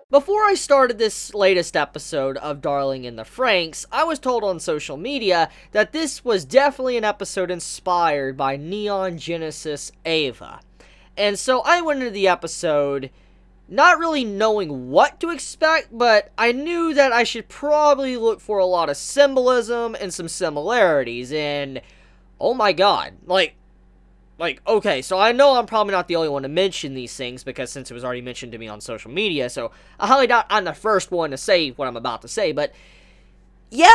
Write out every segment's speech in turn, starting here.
Before I started this latest episode of Darling in the Franxx, I was told on social media that this was definitely an episode inspired by Neon Genesis Eva. And so I went into the episode not really knowing what to expect, but I knew that I should probably look for a lot of symbolism and some similarities, and oh my god, okay, so I know I'm probably not the only one to mention these things, because since it was already mentioned to me on social media, so I highly doubt I'm the first one to say what I'm about to say, but yeah,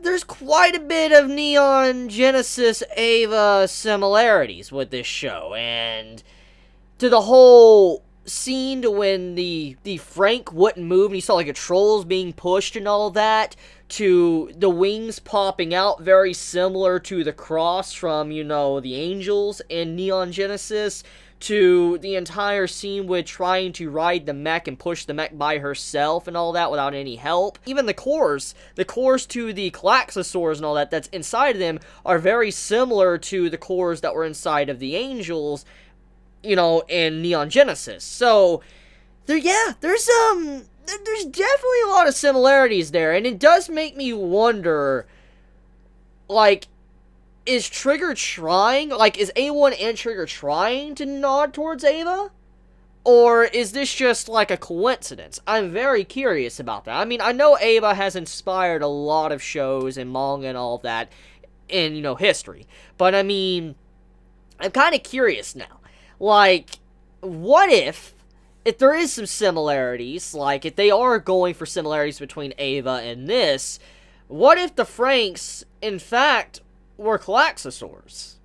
there's quite a bit of Neon Genesis Eva similarities with this show, and to the whole scene to when the Frank wouldn't move and you saw like the trolls being pushed and all that, to the wings popping out, very similar to the cross from, the angels in Neon Genesis, to the entire scene with trying to ride the mech and push the mech by herself and all that without any help. Even the cores to the Klaxosaurs and all that that's inside of them are very similar to the cores that were inside of the angels, in Neon Genesis. So, there's definitely a lot of similarities there, and it does make me wonder, is Trigger trying, is A1 and Trigger trying to nod towards Eva? Or is this just, a coincidence? I'm very curious about that. I mean, I know Eva has inspired a lot of shows and manga and all of that in, history. But, I mean, I'm kind of curious now. What if there is some similarities, if they are going for similarities between Eva and this, what if the FranXX, in fact, were Klaxosaurs?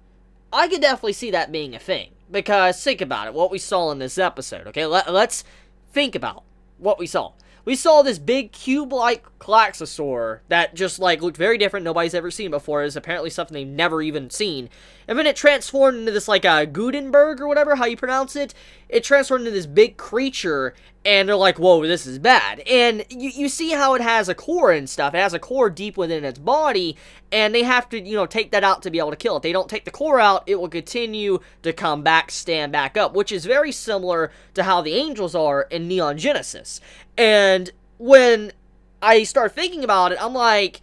I could definitely see that being a thing, because think about it, what we saw in this episode, okay? Let's think about what we saw. We saw this big cube-like Klaxosaur that just, looked very different, nobody's ever seen before. It's apparently something they've never even seen. And then it transformed into this, Gutenberg or whatever, how you pronounce it. It transformed into this big creature, and they're like, whoa, this is bad. And you see how it has a core and stuff. It has a core deep within its body, and they have to, take that out to be able to kill it. If they don't take the core out, it will continue to come back, stand back up, which is very similar to how the angels are in Neon Genesis. And when I start thinking about it, I'm like,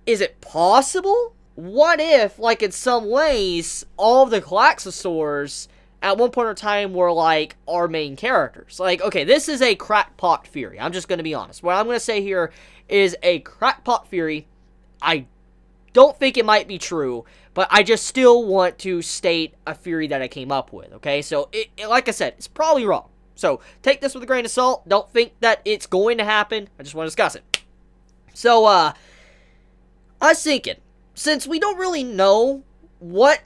is it possible? What if, in some ways, all of the Klaxosaurs at one point in time were, our main characters? Okay, this is a crackpot theory. I'm just going to be honest. What I'm going to say here is a crackpot theory. I don't think it might be true, but I just still want to state a theory that I came up with, okay? So, like I said, it's probably wrong. So, take this with a grain of salt. Don't think that it's going to happen. I just want to discuss it. So, I was thinking, since we don't really know what,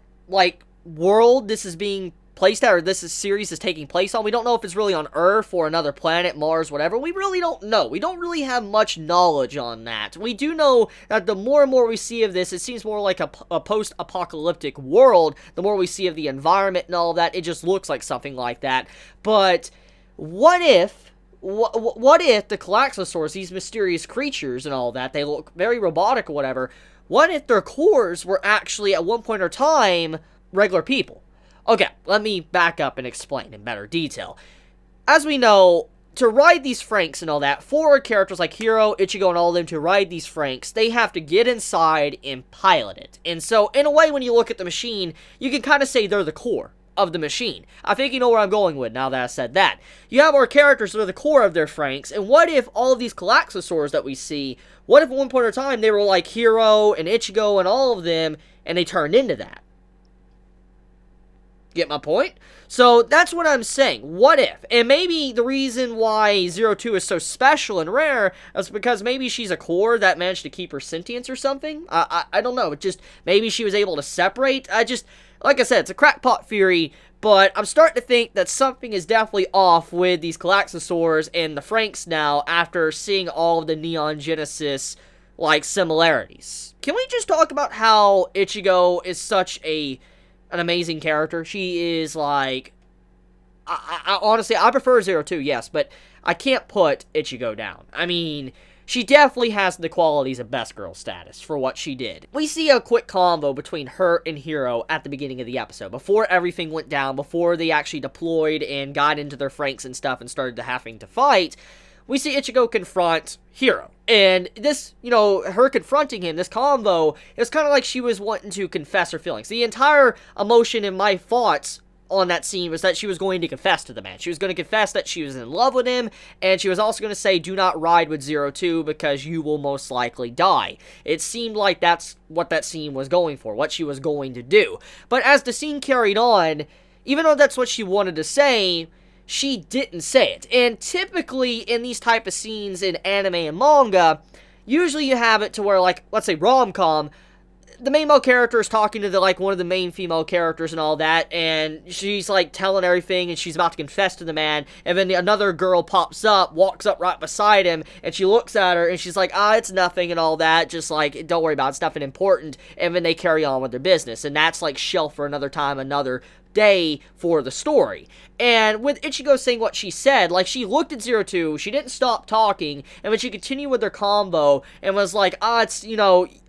world this is being placed at, or this series is taking place on, we don't know if it's really on Earth or another planet, Mars, whatever. We really don't know. We don't really have much knowledge on that. We do know that the more and more we see of this, it seems more like a post-apocalyptic world. The more we see of the environment and all of that, it just looks like something like that. But what if the Klaxosaurs, these mysterious creatures and all that, they look very robotic or whatever, what if their cores were actually, at one point in time, regular people? Okay, let me back up and explain in better detail. As we know, to ride these FranXX and all that, for characters like Hiro, Ichigo, and all of them to ride these FranXX, they have to get inside and pilot it. And so, in a way, when you look at the machine, you can kind of say they're the core of the machine. I think you know where I'm going with now that I said that. You have our characters that are the core of their FranXX, and what if all of these Klaxosaurs that we see, what if at one point in time they were like Hiro and Ichigo and all of them, and they turned into that? Get my point? So, that's what I'm saying. What if? And maybe the reason why 02 is so special and rare is because maybe she's a core that managed to keep her sentience or something? I don't know. Maybe she was able to separate. Like I said, it's a crackpot theory, but I'm starting to think that something is definitely off with these Klaxosaurs and the FranXX now after seeing all of the Neon Genesis, similarities. Can we just talk about how Ichigo is such an amazing character? She is, I honestly, I prefer 02, yes, but I can't put Ichigo down. I mean, she definitely has the qualities of best girl status for what she did. We see a quick convo between her and Hiro at the beginning of the episode, before everything went down, before they actually deployed and got into their FranXX and stuff and started having to fight. We see Ichigo confront Hiro. And this, her confronting him, this convo, it was kind of like she was wanting to confess her feelings. The entire emotion in my thoughts on that scene was that she was going to confess to the man. She was going to confess that she was in love with him, and she was also going to say, do not ride with 02 because you will most likely die. It seemed like that's what that scene was going for, what she was going to do. But as the scene carried on, even though that's what she wanted to say, she didn't say it. And typically in these type of scenes in anime and manga, usually you have it to where, like, let's say rom-com, the main male character is talking to one of the main female characters and all that, and she's like telling everything, and she's about to confess to the man, and then another girl pops up, walks up right beside him, and she looks at her, and she's like, it's nothing and all that, just like, don't worry about it, it's nothing important, and then they carry on with their business, and that's like shelf for another time, another day for the story. And with Ichigo saying what she said, like, she looked at 02, she didn't stop talking, and when she continued with their combo, and was like, it's,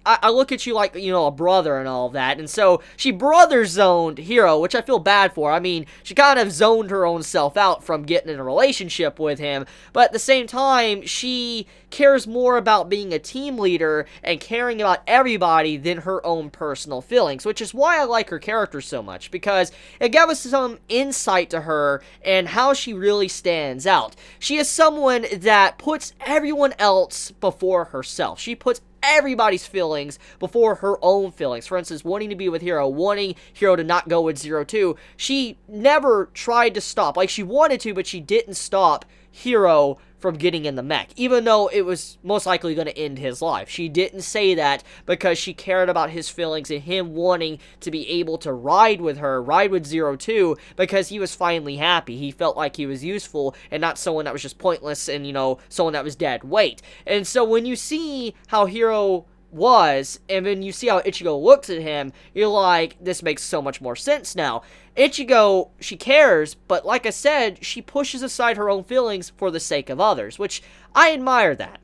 I look at you like, a brother and all that, and so she brother zoned Hiro, which I feel bad for. I mean, she kind of zoned her own self out from getting in a relationship with him, but at the same time, she cares more about being a team leader and caring about everybody than her own personal feelings, which is why I like her character so much, because it gave us some insight to her and how she really stands out. She is someone that puts everyone else before herself. She puts everybody's feelings before her own feelings. For instance, wanting to be with Hiro, wanting Hiro to not go with 02. She never tried to stop. Like, she wanted to, but she didn't stop Hiro from getting in the mech, even though it was most likely going to end his life. She didn't say that because she cared about his feelings and him wanting to be able to ride with her, ride with 02, because he was finally happy. He felt like he was useful and not someone that was just pointless and, someone that was dead weight. And so when you see how Hiro was, and then you see how Ichigo looks at him, you're like, this makes so much more sense now. Ichigo, she cares, but like I said, she pushes aside her own feelings for the sake of others, which I admire that.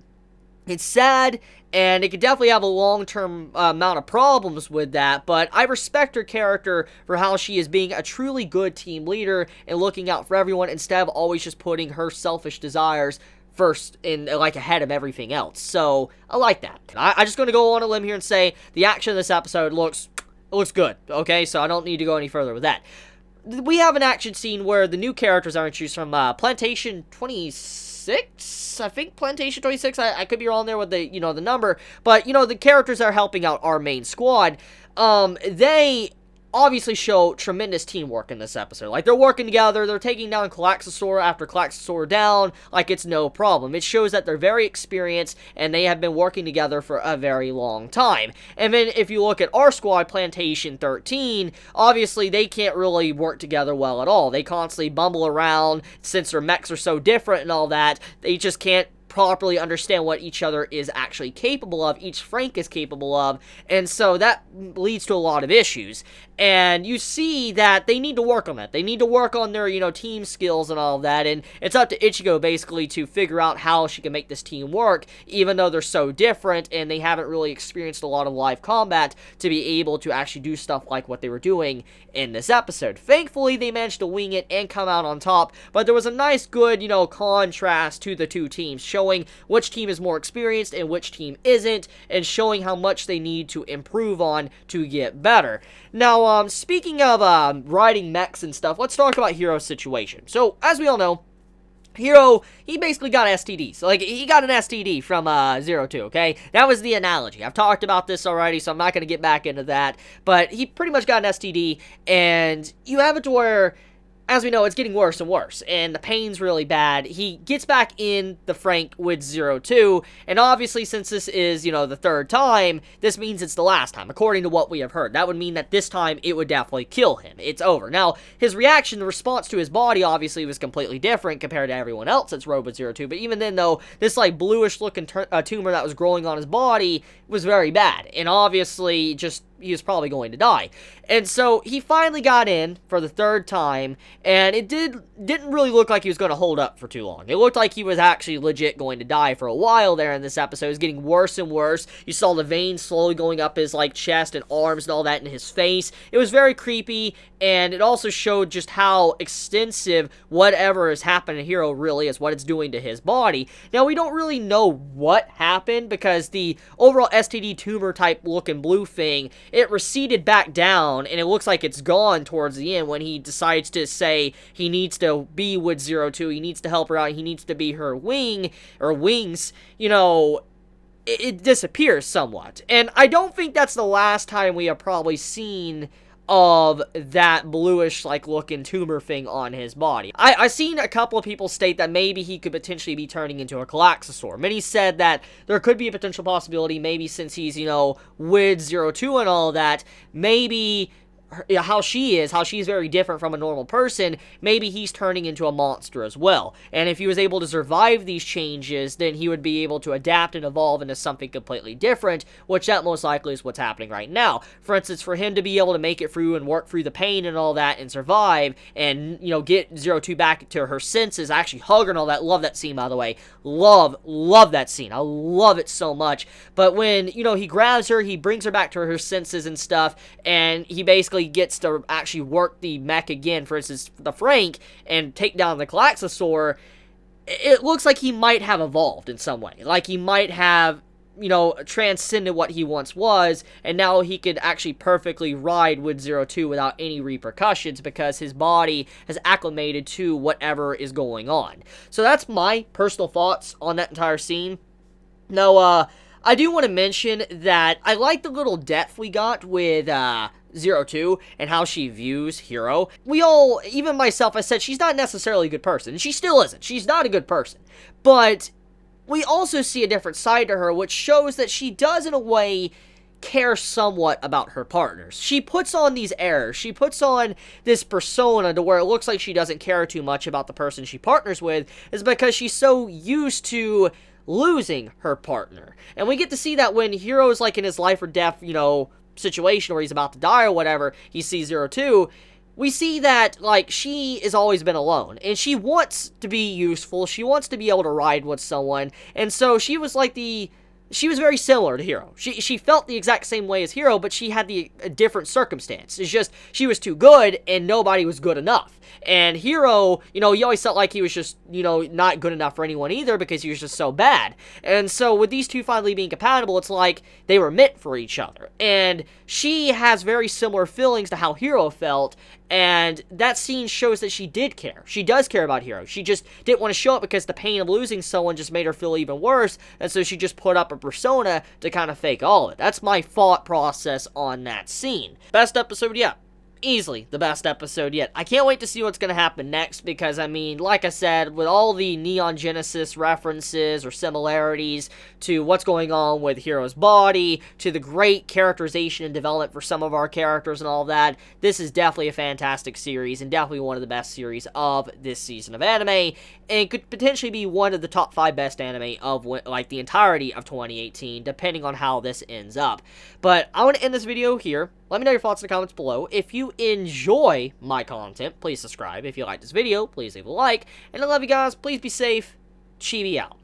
It's sad, and it could definitely have a long-term amount of problems with that, but I respect her character for how she is being a truly good team leader and looking out for everyone instead of always just putting her selfish desires first in, like, ahead of everything else. So I like that. I'm just going to go on a limb here and say the action of this episode looks good, okay? So I don't need to go any further with that. We have an action scene where the new characters are introduced from Plantation 26, I think Plantation 26, I could be wrong there with the, the number, but, the characters that are helping out our main squad, they obviously show tremendous teamwork in this episode. Like, they're working together, they're taking down Calaxasaur after Calaxasaur down, like it's no problem. It shows that they're very experienced, and they have been working together for a very long time. And then, if you look at our squad, Plantation 13, obviously they can't really work together well at all. They constantly bumble around, since their mechs are so different and all that, they just can't properly understand what each other is actually capable of, each FranXX is capable of, and so that leads to a lot of issues. And you see that they need to work on that. They need to work on their, team skills and all of that, and it's up to Ichigo, basically, to figure out how she can make this team work, even though they're so different, and they haven't really experienced a lot of live combat to be able to actually do stuff like what they were doing in this episode. Thankfully, they managed to wing it and come out on top, but there was a nice, good, contrast to the two teams, showing which team is more experienced and which team isn't, and showing how much they need to improve on to get better. Now, speaking of riding mechs and stuff, let's talk about Hiro's situation. So, as we all know, Hiro, he basically got STDs. Like, he got an STD from 02, okay? That was the analogy. I've talked about this already, so I'm not going to get back into that. But he pretty much got an STD, and you have it to where, as we know, it's getting worse and worse, and the pain's really bad. He gets back in the FranXX with 02, and obviously, since this is, the third time, this means it's the last time, according to what we have heard. That would mean that this time, it would definitely kill him. It's over. Now, his reaction, the response to his body, obviously, was completely different compared to everyone else that's rode with 02, but even then, though, this, bluish-looking tumor that was growing on his body was very bad, and obviously, just he was probably going to die. And so he finally got in for the third time, and it didn't really look like he was going to hold up for too long. It looked like he was actually legit going to die for a while there in this episode. It was getting worse and worse. You saw the veins slowly going up his, like, chest and arms and all that in his face. It was very creepy, and it also showed just how extensive whatever is happening to Hiro really is, what it's doing to his body. Now, we don't really know what happened, because the overall STD tumor type looking blue thing, it receded back down, and it looks like it's gone towards the end when he decides to say he needs to be with 02, he needs to help her out, he needs to be her wing, or wings, you know, it disappears somewhat. And I don't think that's the last time we have probably seen of that bluish, like, looking tumor thing on his body. I've seen a couple of people state that maybe he could potentially be turning into a Galaxosaur. Many said that there could be a potential possibility, maybe since he's, you know, with 02 and all that, maybe how she's very different from a normal person, maybe he's turning into a monster as well. And if he was able to survive these changes, then he would be able to adapt and evolve into something completely different, which that most likely is what's happening right now. For instance, for him to be able to make it through and work through the pain and all that and survive and, you know, get 02 back to her senses, actually hug her and all that. Love that scene, by the way. Love that scene. I love it so much. But when, you know, he grabs her, he brings her back to her senses and stuff, and he basically gets to actually work the mech again, for instance, the Frank, and take down the Galaxosaur, it looks like he might have evolved in some way. Like, he might have, you know, transcended what he once was, and now he could actually perfectly ride with 02 without any repercussions, because his body has acclimated to whatever is going on. So that's my personal thoughts on that entire scene. Now, I do want to mention that I like the little depth we got with, 02 and how she views Hiro. We all, even myself, I said she's not necessarily a good person, and she still isn't. She's not a good person. But we also see a different side to her, which shows that she does, in a way, care somewhat about her partners. She puts on these airs. She puts on this persona to where it looks like she doesn't care too much about the person she partners with, is because she's so used to losing her partner. And we get to see that when Hiro's, like, in his life or death, you know, situation where he's about to die or whatever, he sees 02, we see that, like, she has always been alone, and she wants to be useful, she wants to be able to ride with someone, and so she was like she was very similar to Hiro. She felt the exact same way as Hiro, but she had a different circumstance. It's just, she was too good, and nobody was good enough. And Hiro, you know, he always felt like he was just, you know, not good enough for anyone either, because he was just so bad. And so, with these two finally being compatible, it's like they were meant for each other. And she has very similar feelings to how Hiro felt, and that scene shows that she did care. She does care about Hiro. She just didn't want to show it because the pain of losing someone just made her feel even worse, and so she just put up a persona to kind of fake all of it. That's my thought process on that scene. Best episode yet. Easily the best episode yet. I can't wait to see what's going to happen next, because, I mean, like I said, with all the Neon Genesis references or similarities to what's going on with Hiro's body, to the great characterization and development for some of our characters and all that, this is definitely a fantastic series, and definitely one of the best series of this season of anime, and could potentially be one of the top 5 best anime of, like, the entirety of 2018, depending on how this ends up. But I want to end this video here. Let me know your thoughts in the comments below. If you enjoy my content, please subscribe. If you like this video, please leave a like. And I love you guys. Please be safe. Chibi out.